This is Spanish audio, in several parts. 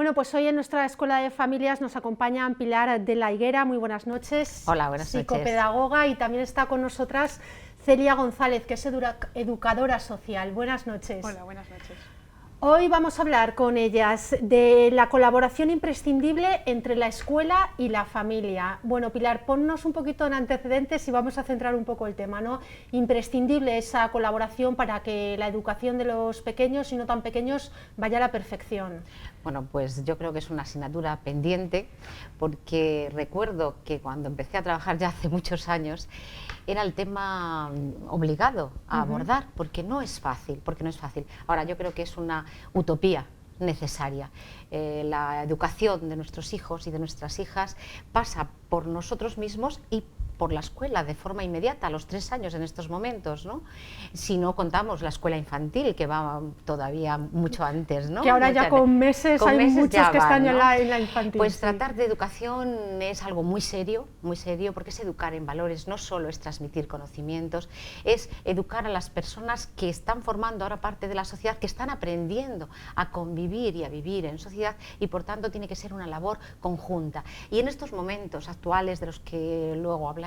Bueno, pues hoy en nuestra Escuela de Familias nos acompaña Pilar de la Higuera. Muy buenas noches. Hola, buenas noches. Psicopedagoga, y también está con nosotras Celia González, que es educadora social. Buenas noches. Hola, buenas noches. Hoy vamos a hablar con ellas de la colaboración imprescindible entre la escuela y la familia. Bueno, Pilar, ponnos un poquito en antecedentes y vamos a centrar un poco el tema, ¿no? Imprescindible esa colaboración para que la educación de los pequeños y no tan pequeños vaya a la perfección. Bueno, pues yo creo que es una asignatura pendiente, porque recuerdo que cuando empecé a trabajar ya hace muchos años era el tema obligado a abordar, porque no es fácil, Ahora, yo creo que es una utopía necesaria. La educación de nuestros hijos y de nuestras hijas pasa por nosotros mismos y por la escuela de forma inmediata, a los 3 años en estos momentos, ¿no? Si no contamos la escuela infantil, que va todavía mucho antes, ¿no? Que ahora ya con meses hay muchos que están en la infantil. Pues sí. Tratar de educación es algo muy serio, porque es educar en valores, no solo es transmitir conocimientos, es educar a las personas que están formando ahora parte de la sociedad, que están aprendiendo a convivir y a vivir en sociedad, y por tanto tiene que ser una labor conjunta. Y en estos momentos actuales, de los que luego hablaremos,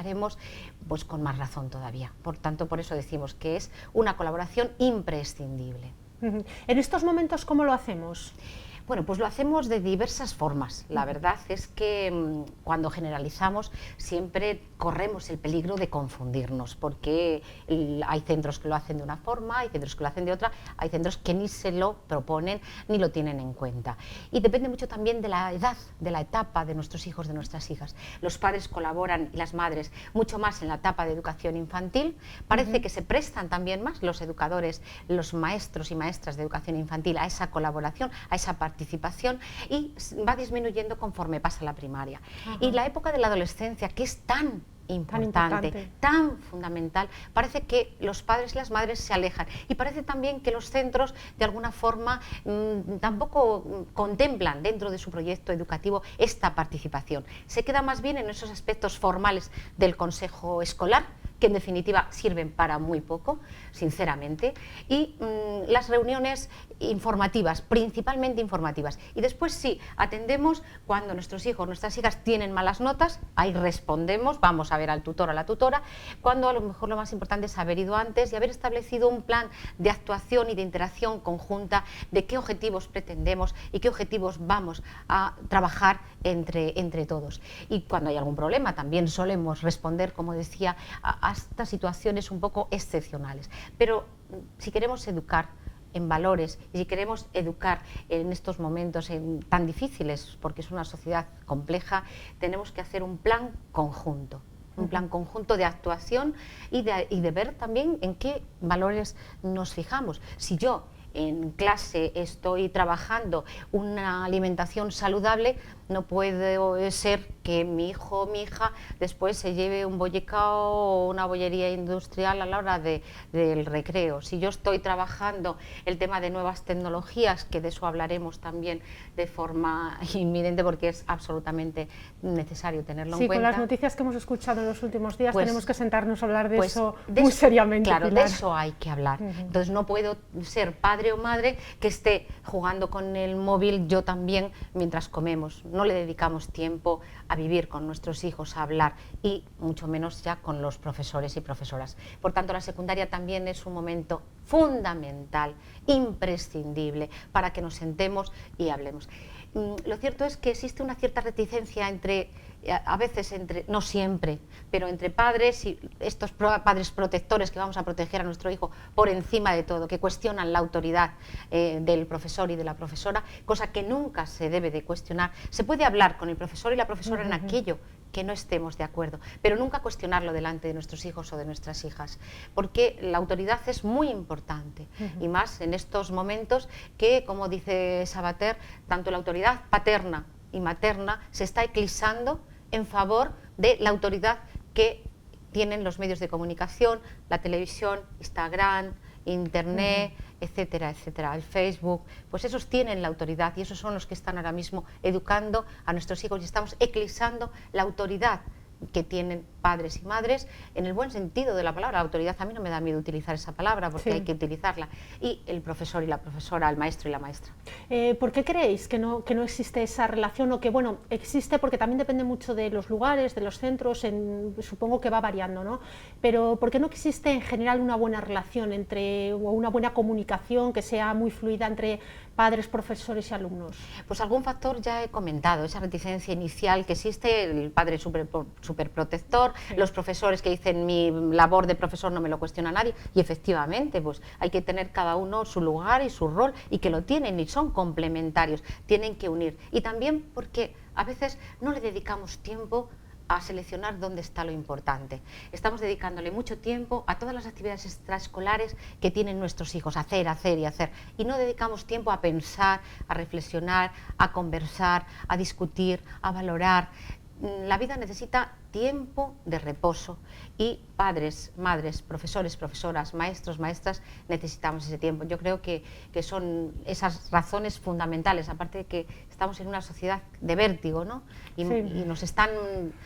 pues con más razón todavía. Por tanto, por eso decimos que es una colaboración imprescindible. En estos momentos, ¿cómo lo hacemos? Bueno, pues lo hacemos de diversas formas. La verdad es que cuando generalizamos siempre corremos el peligro de confundirnos, porque hay centros que lo hacen de una forma, hay centros que lo hacen de otra, hay centros que ni se lo proponen ni lo tienen en cuenta. Y depende mucho también de la edad, de la etapa de nuestros hijos, de nuestras hijas. Los padres colaboran, y las madres, mucho más en la etapa de educación infantil. Parece que se prestan también más los educadores, los maestros y maestras de educación infantil a esa colaboración, a esa participación, y va disminuyendo conforme pasa la primaria. Y la época de la adolescencia, que es tan importante, tan fundamental, parece que los padres y las madres se alejan, y parece también que los centros de alguna forma tampoco contemplan dentro de su proyecto educativo esta participación. Se queda más bien en esos aspectos formales del consejo escolar, que en definitiva sirven para muy poco, sinceramente, y las reuniones informativas, principalmente informativas. Y después sí, atendemos cuando nuestros hijos, nuestras hijas tienen malas notas, ahí respondemos, vamos a ver al tutor o a la tutora, cuando a lo mejor lo más importante es haber ido antes y haber establecido un plan de actuación y de interacción conjunta de qué objetivos pretendemos y qué objetivos vamos a trabajar entre todos. Y cuando hay algún problema también solemos responder, como decía, a estas situaciones un poco excepcionales. Pero si queremos educar en valores y si queremos educar en estos momentos tan difíciles, porque es una sociedad compleja, tenemos que hacer un plan conjunto. Un plan conjunto de actuación y de ver también en qué valores nos fijamos. Si yo en clase estoy trabajando una alimentación saludable, no puede ser que mi hijo o mi hija después se lleve un bollicao o una bollería industrial a la hora del recreo. Si yo estoy trabajando el tema de nuevas tecnologías, que de eso hablaremos también de forma inminente, porque es absolutamente necesario tenerlo en cuenta. Sí, con las noticias que hemos escuchado en los últimos días, pues, tenemos que sentarnos a hablar de eso de muy eso, seriamente. Claro, Pilar. de eso hay que hablar. Entonces no puedo ser padre o madre que esté jugando con el móvil yo también mientras comemos. No le dedicamos tiempo a vivir con nuestros hijos, a hablar, y mucho menos ya con los profesores y profesoras. Por tanto, la secundaria también es un momento fundamental, imprescindible, para que nos sentemos y hablemos. Lo cierto es que existe una cierta reticencia a veces no siempre, pero entre padres y estos padres protectores que vamos a proteger a nuestro hijo por encima de todo, que cuestionan la autoridad del profesor y de la profesora, cosa que nunca se debe de cuestionar. Se puede hablar con el profesor y la profesora en aquello que no estemos de acuerdo, pero nunca cuestionarlo delante de nuestros hijos o de nuestras hijas, porque la autoridad es muy importante, y más en estos momentos que, como dice Sabater, tanto la autoridad paterna y materna se está eclipsando en favor de la autoridad que tienen los medios de comunicación, la televisión, Instagram, Internet, etcétera, etcétera, el Facebook. Pues esos tienen la autoridad y esos son los que están ahora mismo educando a nuestros hijos, y estamos eclipsando la autoridad que tienen padres y madres, en el buen sentido de la palabra. La autoridad, a mí no me da miedo utilizar esa palabra, porque hay que utilizarla, y el profesor y la profesora, el maestro y la maestra. ¿Por qué creéis que no existe esa relación, o que, bueno, existe porque también depende mucho de los lugares, de los centros, supongo que va variando, ¿no? Pero ¿por qué no existe en general una buena relación o una buena comunicación que sea muy fluida entre padres, profesores y alumnos? Pues algún factor ya he comentado, esa reticencia inicial que existe, el padre superprotector, los profesores que dicen mi labor de profesor no me lo cuestiona nadie, y efectivamente pues hay que tener cada uno su lugar y su rol, y que lo tienen y son complementarios, tienen que unir. Y también porque a veces no le dedicamos tiempo a seleccionar dónde está lo importante. Estamos dedicándole mucho tiempo a todas las actividades extraescolares que tienen nuestros hijos, hacer, hacer y hacer, y no dedicamos tiempo a pensar, a reflexionar, a conversar, a discutir, a valorar. La vida necesita tiempo de reposo, y padres, madres, profesores, profesoras, maestros, maestras, necesitamos ese tiempo. Yo creo que son esas razones fundamentales, aparte de que estamos en una sociedad de vértigo, ¿no? Y nos están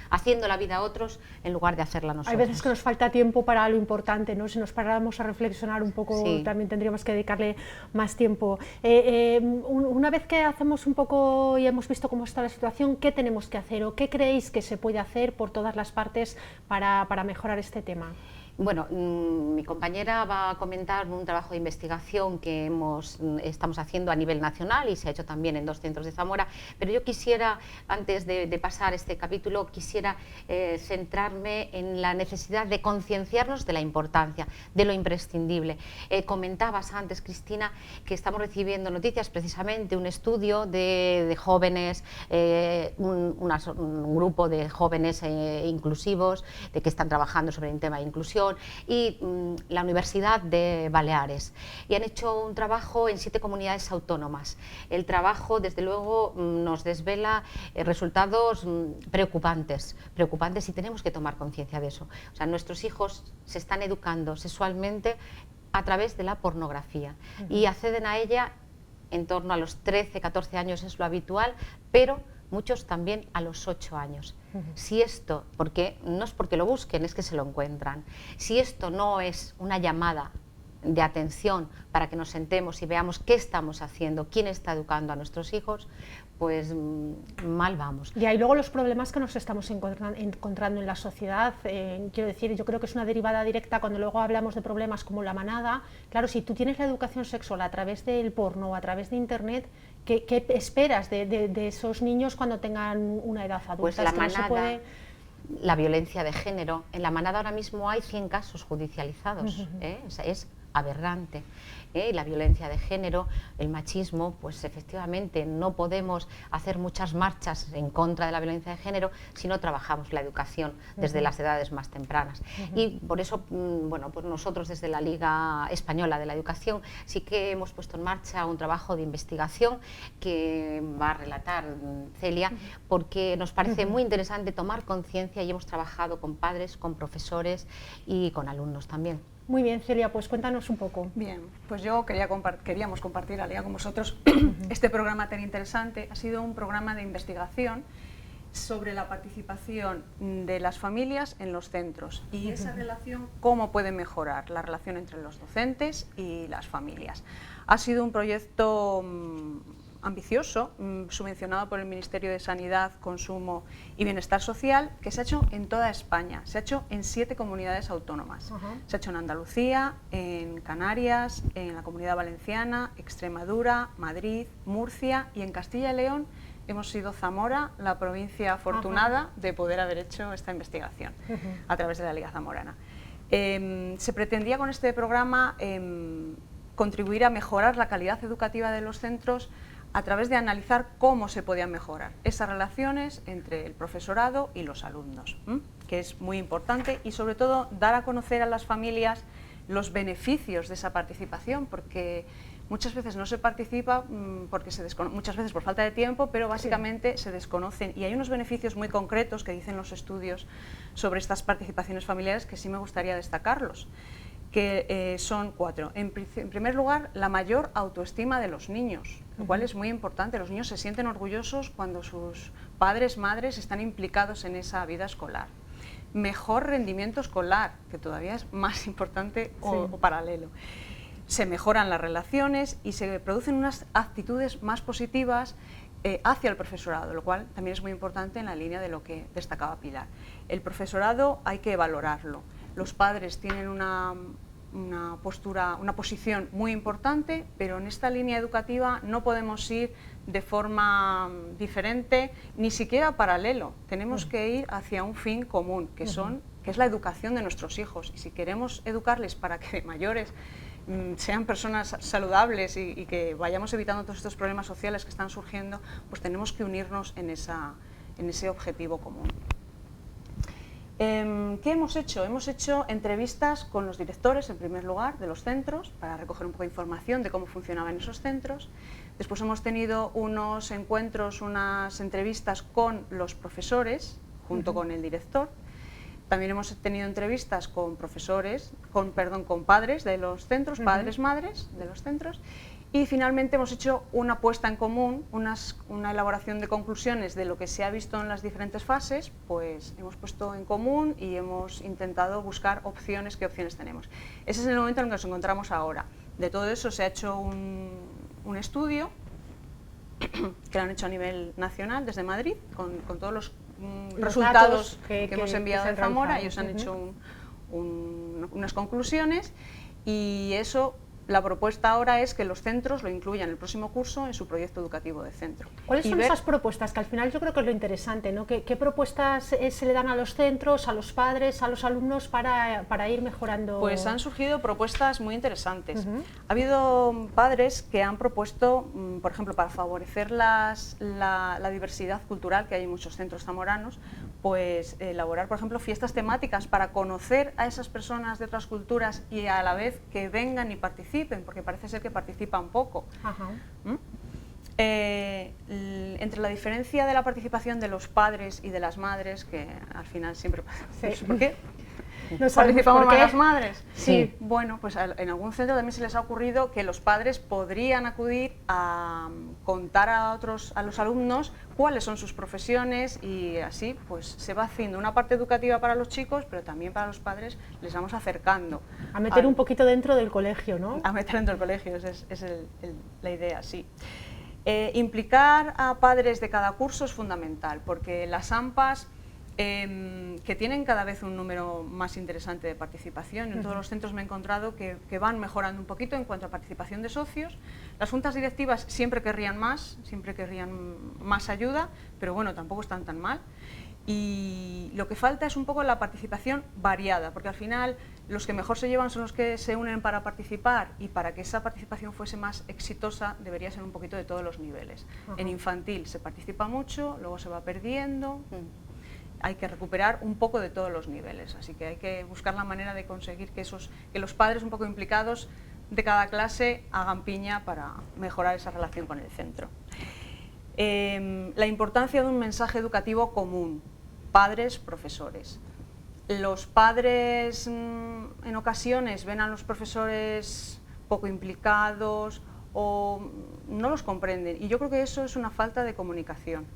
haciendo la vida a otros en lugar de hacerla a nosotros. Hay veces que nos falta tiempo para lo importante, ¿no? Si nos paráramos a reflexionar un poco, también tendríamos que dedicarle más tiempo. Una vez que hacemos un poco y hemos visto cómo está la situación, ¿qué tenemos que hacer, o qué creéis que se puede hacer por todas las partes para mejorar este tema? Bueno, mi compañera va a comentar un trabajo de investigación que estamos haciendo a nivel nacional, y se ha hecho también en 2 centros de Zamora, pero yo quisiera, antes de pasar este capítulo, quisiera centrarme en la necesidad de concienciarnos de la importancia, de lo imprescindible. Comentabas antes, Cristina, que estamos recibiendo noticias, precisamente un estudio de jóvenes, un grupo de jóvenes inclusivos, de que están trabajando sobre el tema de inclusión, y la Universidad de Baleares, y han hecho un trabajo en 7 comunidades autónomas. El trabajo, desde luego, nos desvela resultados preocupantes, y tenemos que tomar conciencia de eso. O sea, nuestros hijos se están educando sexualmente a través de la pornografía, y acceden a ella en torno a los 13, 14 años, es lo habitual, pero muchos también a los 8 años. Si esto, porque no es porque lo busquen, es que se lo encuentran, si esto no es una llamada de atención para que nos sentemos y veamos qué estamos haciendo, quién está educando a nuestros hijos, pues mal vamos. Y ahí luego los problemas que nos estamos encontrando en la sociedad, quiero decir, yo creo que es una derivada directa cuando luego hablamos de problemas como la manada. Claro, si tú tienes la educación sexual a través del porno o a través de internet, ¿qué esperas de esos niños cuando tengan una edad adulta? Pues la manada, la violencia de género, en la manada ahora mismo hay 100 casos judicializados, es aberrante. La violencia de género, el machismo, pues efectivamente no podemos hacer muchas marchas en contra de la violencia de género si no trabajamos la educación desde las edades más tempranas. Y por eso, bueno, pues nosotros desde la Liga Española de la Educación sí que hemos puesto en marcha un trabajo de investigación que va a relatar Celia, porque nos parece muy interesante tomar conciencia, y hemos trabajado con padres, con profesores y con alumnos también. Muy bien, Celia, pues cuéntanos un poco. Bien, pues yo queríamos compartir, Alia, con vosotros este programa tan interesante. Ha sido un programa de investigación sobre la participación de las familias en los centros y esa relación, cómo puede mejorar la relación entre los docentes y las familias. Ha sido un proyecto ambicioso, subvencionado por el Ministerio de Sanidad, Consumo y Bienestar Social, que se ha hecho en toda España, se ha hecho en 7 comunidades autónomas. Se ha hecho en Andalucía, en Canarias, en la Comunidad Valenciana, Extremadura, Madrid, Murcia, y en Castilla y León hemos sido Zamora, la provincia afortunada de poder haber hecho esta investigación a través de la Liga Zamorana. Se pretendía con este programa contribuir a mejorar la calidad educativa de los centros a través de analizar cómo se podían mejorar esas relaciones entre el profesorado y los alumnos, que es muy importante, y sobre todo dar a conocer a las familias los beneficios de esa participación, porque muchas veces no se participa porque muchas veces por falta de tiempo, pero básicamente se desconocen, y hay unos beneficios muy concretos que dicen los estudios sobre estas participaciones familiares que sí me gustaría destacarlos, que son 4. En primer lugar, la mayor autoestima de los niños, lo cual es muy importante. Los niños se sienten orgullosos cuando sus padres, madres están implicados en esa vida escolar. mejor rendimiento escolar, que todavía es más importante o paralelo. Se mejoran las relaciones y se producen unas actitudes más positivas hacia el profesorado, lo cual también es muy importante en la línea de lo que destacaba Pilar. El profesorado hay que valorarlo. Los padres tienen una posición muy importante, pero en esta línea educativa no podemos ir de forma diferente, ni siquiera paralelo. Tenemos que ir hacia un fin común, que es la educación de nuestros hijos. Y si queremos educarles para que de mayores sean personas saludables y que vayamos evitando todos estos problemas sociales que están surgiendo, pues tenemos que unirnos en ese objetivo común. ¿Qué hemos hecho? Hemos hecho entrevistas con los directores, en primer lugar, de los centros, para recoger un poco de información de cómo funcionaban esos centros. Después hemos tenido unos encuentros, unas entrevistas con los profesores, junto con el director. También hemos tenido entrevistas con profesores, con padres de los centros, padres, madres de los centros. Y finalmente hemos hecho una puesta en común, una elaboración de conclusiones de lo que se ha visto en las diferentes fases, pues hemos puesto en común y hemos intentado buscar opciones, qué opciones tenemos. Ese es el momento en el que nos encontramos ahora. De todo eso se ha hecho un estudio que lo han hecho a nivel nacional desde Madrid, con todos los resultados que hemos enviado de Zamora. Ellos han hecho unas conclusiones y eso. La propuesta ahora es que los centros lo incluyan el próximo curso en su proyecto educativo de centro. ¿Cuáles son esas propuestas? Que al final yo creo que es lo interesante, ¿no? ¿Qué propuestas se le dan a los centros, a los padres, a los alumnos para ir mejorando? Pues han surgido propuestas muy interesantes. Ha habido padres que han propuesto, por ejemplo, para favorecer la diversidad cultural que hay en muchos centros zamoranos, pues elaborar, por ejemplo, fiestas temáticas para conocer a esas personas de otras culturas y a la vez que vengan y participen, porque parece ser que participan poco. Entre la diferencia de la participación de los padres y de las madres, que al final siempre pasa, ¿por qué? No ¿Participamos más las madres? Sí. Bueno, pues en algún centro también se les ha ocurrido que los padres podrían acudir a contar a los alumnos cuáles son sus profesiones y así pues se va haciendo una parte educativa para los chicos, pero también para los padres les vamos acercando. A meter un poquito dentro del colegio, ¿no? A meter dentro del colegio, es la idea, sí. Implicar a padres de cada curso es fundamental, porque las AMPAs que tienen cada vez un número más interesante de participación. En todos los centros me he encontrado que van mejorando un poquito en cuanto a participación de socios. Las juntas directivas siempre querrían más ayuda, pero bueno, tampoco están tan mal. Y lo que falta es un poco la participación variada, porque al final los que mejor se llevan son los que se unen para participar, y para que esa participación fuese más exitosa debería ser un poquito de todos los niveles. En infantil se participa mucho, luego se va perdiendo. Hay que recuperar un poco de todos los niveles, así que hay que buscar la manera de conseguir que los padres un poco implicados de cada clase hagan piña para mejorar esa relación con el centro. La importancia de un mensaje educativo común, padres, profesores. Los padres en ocasiones ven a los profesores poco implicados o no los comprenden, y yo creo que eso es una falta de comunicación.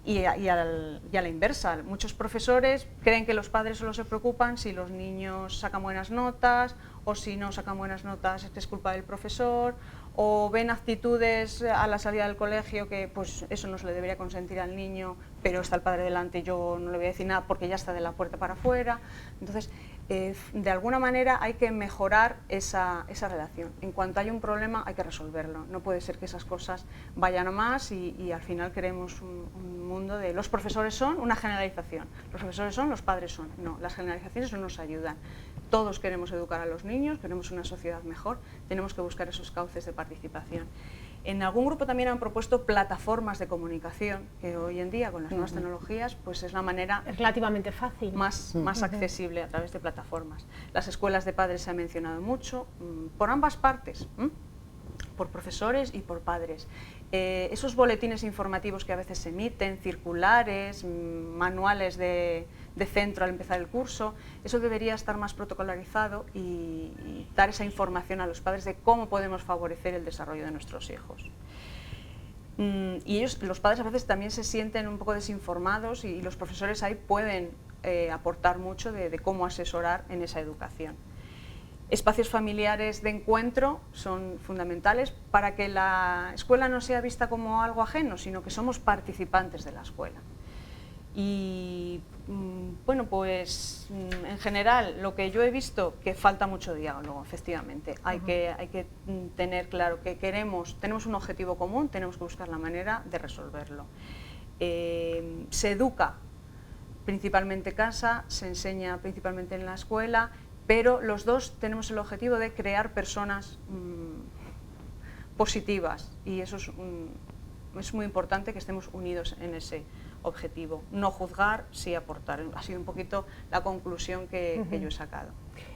Y a la inversa, muchos profesores creen que los padres solo se preocupan si los niños sacan buenas notas, o si no sacan buenas notas es que es culpa del profesor, o ven actitudes a la salida del colegio que pues eso no se le debería consentir al niño, pero está el padre delante, yo no le voy a decir nada porque ya está de la puerta para afuera. Entonces, de alguna manera hay que mejorar esa relación. En cuanto hay un problema hay que resolverlo. No puede ser que esas cosas vayan a más y al final queremos un mundo de los profesores son una generalización, los profesores son, los padres son. No, las generalizaciones no nos ayudan. Todos queremos educar a los niños, queremos una sociedad mejor, tenemos que buscar esos cauces de participación. En algún grupo también han propuesto plataformas de comunicación, que hoy en día con las nuevas tecnologías pues es la manera relativamente fácil, más accesible a través de plataformas. Las escuelas de padres se ha mencionado mucho, por ambas partes, por profesores y por padres. Esos boletines informativos que a veces se emiten, circulares, manuales de centro al empezar el curso, eso debería estar más protocolarizado y dar esa información a los padres de cómo podemos favorecer el desarrollo de nuestros hijos. Y los padres a veces también se sienten un poco desinformados y los profesores ahí pueden aportar mucho de cómo asesorar en esa educación. Espacios familiares de encuentro son fundamentales para que la escuela no sea vista como algo ajeno, sino que somos participantes de la escuela. Y bueno, pues en general lo que yo he visto, que falta mucho diálogo, efectivamente. Hay que tener claro que tenemos un objetivo común, tenemos que buscar la manera de resolverlo. Se educa principalmente en casa, se enseña principalmente en la escuela, pero los dos tenemos el objetivo de crear personas positivas, y eso es muy importante, que estemos unidos en ese objetivo. No juzgar, sí aportar. Ha sido un poquito la conclusión que yo he sacado.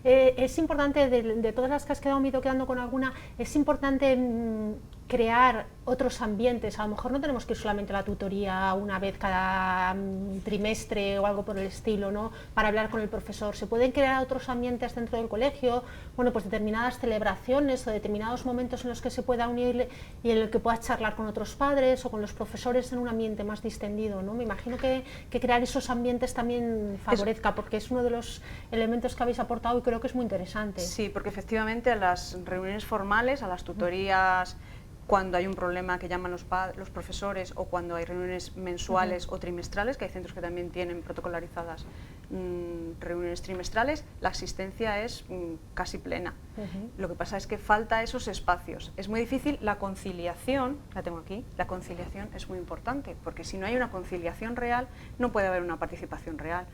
Es importante, de todas las que has quedado, me he ido quedando con alguna, es importante crear otros ambientes. A lo mejor no tenemos que ir solamente a la tutoría una vez cada trimestre o algo por el estilo, ¿no?, para hablar con el profesor. Se pueden crear otros ambientes dentro del colegio, bueno, pues determinadas celebraciones o determinados momentos en los que se pueda unir y en el que puedas charlar con otros padres o con los profesores en un ambiente más distendido, ¿no? Me imagino que crear esos ambientes también favorezca, porque es uno de los elementos que habéis aportado y creo que es muy interesante. Sí, porque efectivamente a las reuniones formales, a las tutorías, cuando hay un problema que llaman los profesores, o cuando hay reuniones mensuales o trimestrales, que hay centros que también tienen protocolarizadas reuniones trimestrales, la asistencia es casi plena. Lo que pasa es que falta esos espacios. Es muy difícil la conciliación, la tengo aquí, la conciliación es muy importante, porque si no hay una conciliación real, no puede haber una participación real.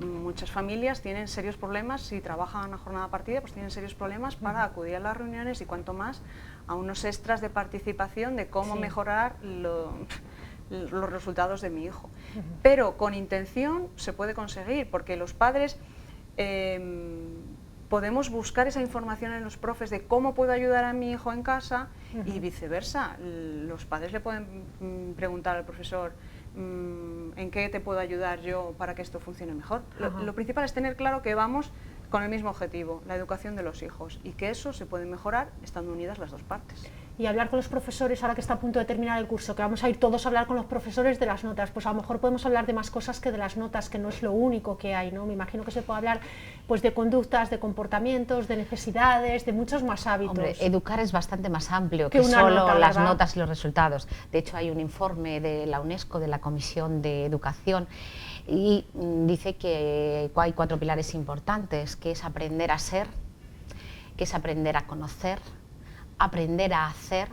Muchas familias tienen serios problemas, si trabajan a jornada partida, pues tienen serios problemas para acudir a las reuniones, y cuanto más a unos extras de participación de cómo mejorar los resultados de mi hijo. Pero con intención se puede conseguir, porque los padres podemos buscar esa información en los profes de cómo puedo ayudar a mi hijo en casa, y viceversa. Los padres le pueden preguntar al profesor: ¿en qué te puedo ayudar yo para que esto funcione mejor? Lo principal es tener claro que vamos con el mismo objetivo, la educación de los hijos, y que eso se puede mejorar estando unidas las dos partes. Y hablar con los profesores, ahora que está a punto de terminar el curso, que vamos a ir todos a hablar con los profesores de las notas, pues a lo mejor podemos hablar de más cosas que de las notas, que no es lo único que hay, ¿no? Me imagino que se puede hablar pues de conductas, de comportamientos, de necesidades, de muchos más hábitos. Hombre, educar es bastante más amplio que solo las notas y los resultados. De hecho, hay un informe de la UNESCO, de la Comisión de Educación, y dice que hay 4 pilares importantes, que es aprender a ser, que es aprender a conocer, aprender a hacer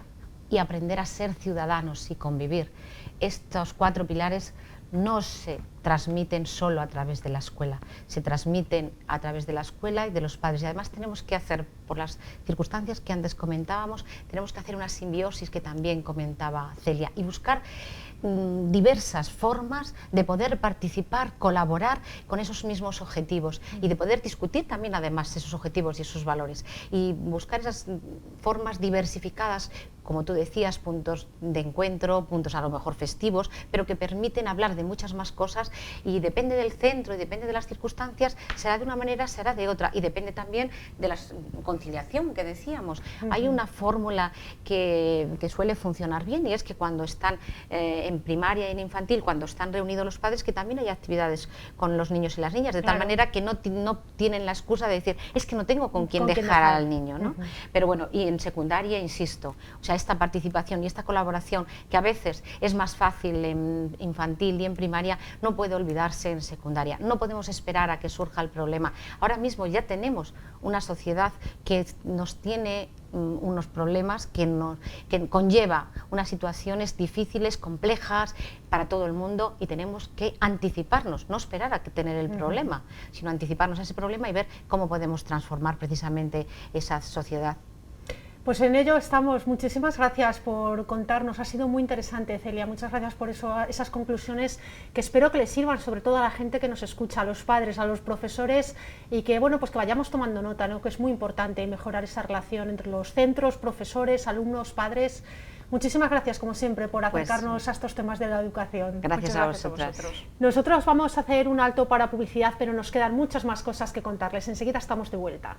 y aprender a ser ciudadanos y convivir. Estos 4 pilares no se transmiten solo a través de la escuela, se transmiten a través de la escuela y de los padres. Y además tenemos que hacer, por las circunstancias que antes comentábamos, tenemos que hacer una simbiosis que también comentaba Celia, y buscar diversas formas de poder participar, colaborar con esos mismos objetivos, y de poder discutir también además esos objetivos y esos valores, y buscar esas formas diversificadas, como tú decías, puntos de encuentro, puntos a lo mejor festivos, pero que permiten hablar de muchas más cosas, y depende del centro y depende de las circunstancias, será de una manera, será de otra, y depende también de la conciliación que decíamos. Hay una fórmula que suele funcionar bien, y es que cuando están en primaria y en infantil, cuando están reunidos los padres, que también hay actividades con los niños y las niñas, de tal manera que no tienen la excusa de decir: es que no tengo con quién dejar al niño, ¿no? Pero bueno, y en secundaria, insisto, o sea, esta participación y esta colaboración, que a veces es más fácil en infantil y en primaria, no puede olvidarse en secundaria. No podemos esperar a que surja el problema. Ahora mismo ya tenemos una sociedad que nos tiene unos problemas, que conlleva unas situaciones difíciles, complejas para todo el mundo, y tenemos que anticiparnos, no esperar a tener el problema, sino anticiparnos a ese problema y ver cómo podemos transformar precisamente esa sociedad. Pues en ello estamos. Muchísimas gracias por contarnos, ha sido muy interesante, Celia. Muchas gracias por esas conclusiones, que espero que les sirvan sobre todo a la gente que nos escucha, a los padres, a los profesores, y que bueno, pues que vayamos tomando nota, ¿no?, que es muy importante mejorar esa relación entre los centros, profesores, alumnos, padres. Muchísimas gracias, como siempre, por acercarnos a estos temas de la educación. Gracias a vosotras. Nosotros vamos a hacer un alto para publicidad, pero nos quedan muchas más cosas que contarles. Enseguida estamos de vuelta.